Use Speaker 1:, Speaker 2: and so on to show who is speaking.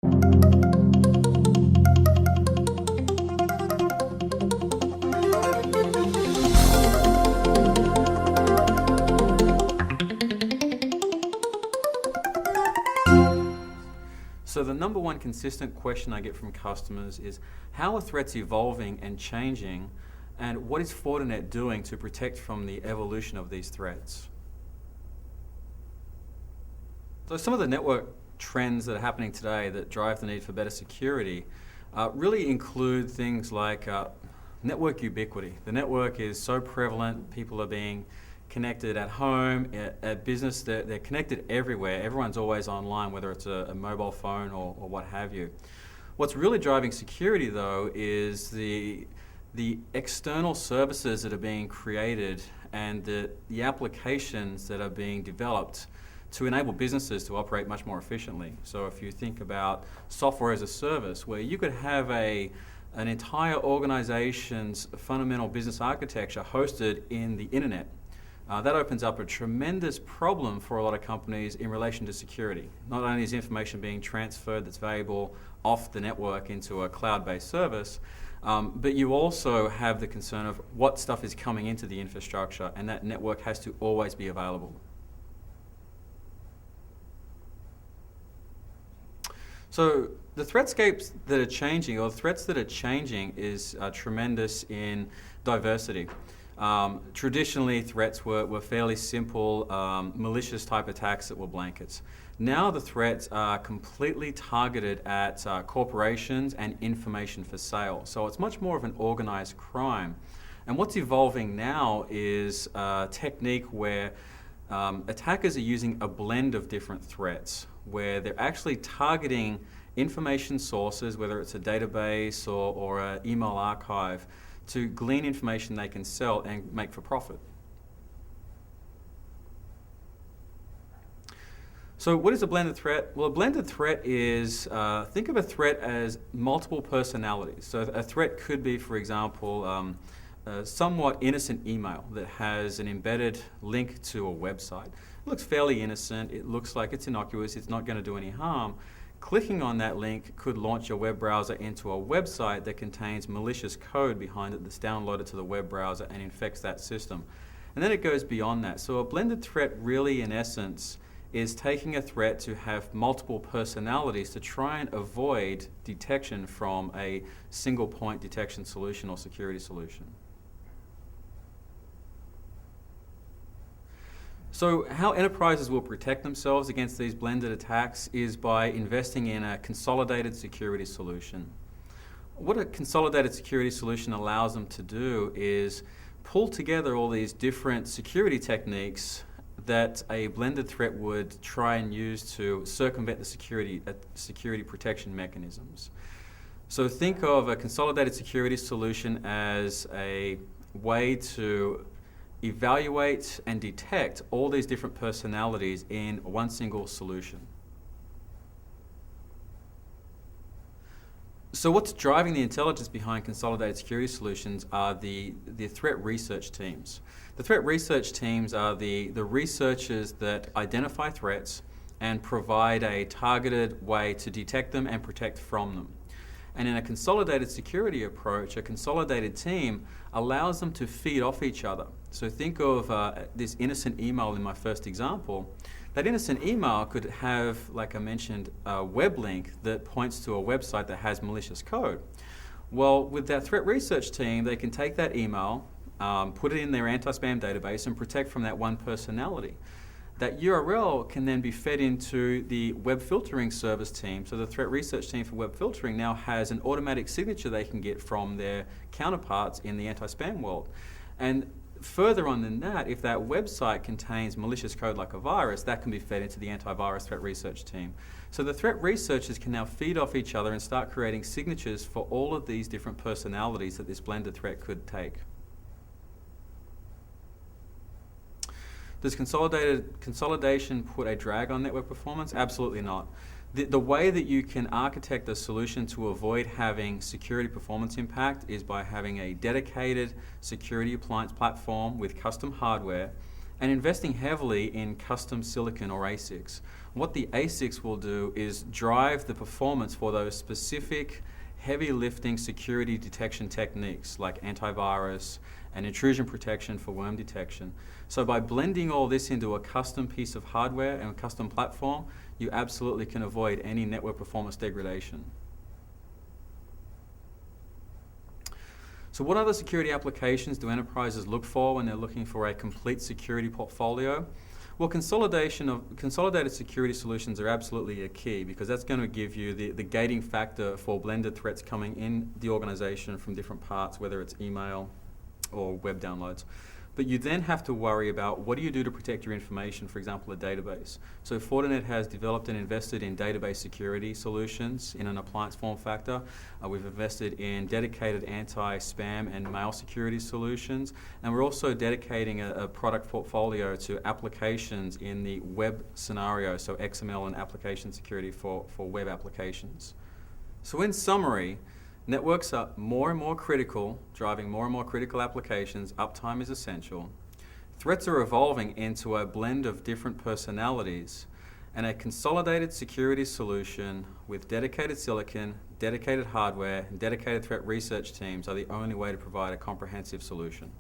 Speaker 1: So the number one consistent question I get from customers is, how are threats evolving and changing, and what is Fortinet doing to protect from the evolution of these threats? So some of the network trends that are happening today that drive the need for better security really include things like network ubiquity. The network is so prevalent, people are being connected at home, at business, they're connected everywhere. Everyone's always online, whether it's a mobile phone or what have you. What's really driving security, though, is the external services that are being created and the applications that are being developed to enable businesses to operate much more efficiently. So if you think about software as a service, where you could have an entire organization's fundamental business architecture hosted in the internet, that opens up a tremendous problem for a lot of companies in relation to security. Not only is information being transferred that's valuable off the network into a cloud-based service, but you also have the concern of what stuff is coming into the infrastructure, and that network has to always be available. So the threatscapes that are changing, or the threats that are changing, is tremendous in diversity. Traditionally, threats were fairly simple, malicious type attacks that were blankets. Now the threats are completely targeted at corporations and information for sale. So it's much more of an organized crime. And what's evolving now is a technique where attackers are using a blend of different threats, where they're actually targeting information sources, whether it's a database or an email archive, to glean information they can sell and make for profit. So what is a blended threat? Well, a blended threat is, think of a threat as multiple personalities. So a threat could be, for example, a somewhat innocent email that has an embedded link to a website. It looks fairly innocent, it looks like it's innocuous, it's not going to do any harm. Clicking on that link could launch your web browser into a website that contains malicious code behind it that's downloaded to the web browser and infects that system. And then it goes beyond that. So a blended threat really, in essence, is taking a threat to have multiple personalities to try and avoid detection from a single point detection solution or security solution. So how enterprises will protect themselves against these blended attacks is by investing in a consolidated security solution. What a consolidated security solution allows them to do is pull together all these different security techniques that a blended threat would try and use to circumvent the security protection mechanisms. So think of a consolidated security solution as a way to evaluate and detect all these different personalities in one single solution. So what's driving the intelligence behind consolidated security solutions are the threat research teams. The threat research teams are the researchers that identify threats and provide a targeted way to detect them and protect from them. And in a consolidated security approach, a consolidated team allows them to feed off each other. So think of this innocent email in my first example. That innocent email could have, like I mentioned, a web link that points to a website that has malicious code. Well, with that threat research team, they can take that email, put it in their anti-spam database, and protect from that one personality. That URL can then be fed into the web filtering service team. So the threat research team for web filtering now has an automatic signature they can get from their counterparts in the anti-spam world. And further on than that, if that website contains malicious code like a virus, that can be fed into the antivirus threat research team. So the threat researchers can now feed off each other and start creating signatures for all of these different personalities that this blended threat could take. Does consolidation put a drag on network performance? Absolutely not. The way that you can architect a solution to avoid having security performance impact is by having a dedicated security appliance platform with custom hardware and investing heavily in custom silicon or ASICs. What the ASICs will do is drive the performance for those specific heavy lifting security detection techniques like antivirus and intrusion protection for worm detection. So by blending all this into a custom piece of hardware and a custom platform, you absolutely can avoid any network performance degradation. So what other security applications do enterprises look for when they're looking for a complete security portfolio? Well, consolidated security solutions are absolutely a key, because that's going to give you the gating factor for blended threats coming in the organization from different parts, whether it's email or web downloads. But you then have to worry about what do you do to protect your information, for example, a database. So Fortinet has developed and invested in database security solutions in an appliance form factor. We've invested in dedicated anti-spam and mail security solutions, and we're also dedicating a product portfolio to applications in the web scenario, so XML and application security for web applications. So in summary, networks are more and more critical, driving more and more critical applications. Uptime is essential. Threats are evolving into a blend of different personalities, and a consolidated security solution with dedicated silicon, dedicated hardware, and dedicated threat research teams are the only way to provide a comprehensive solution.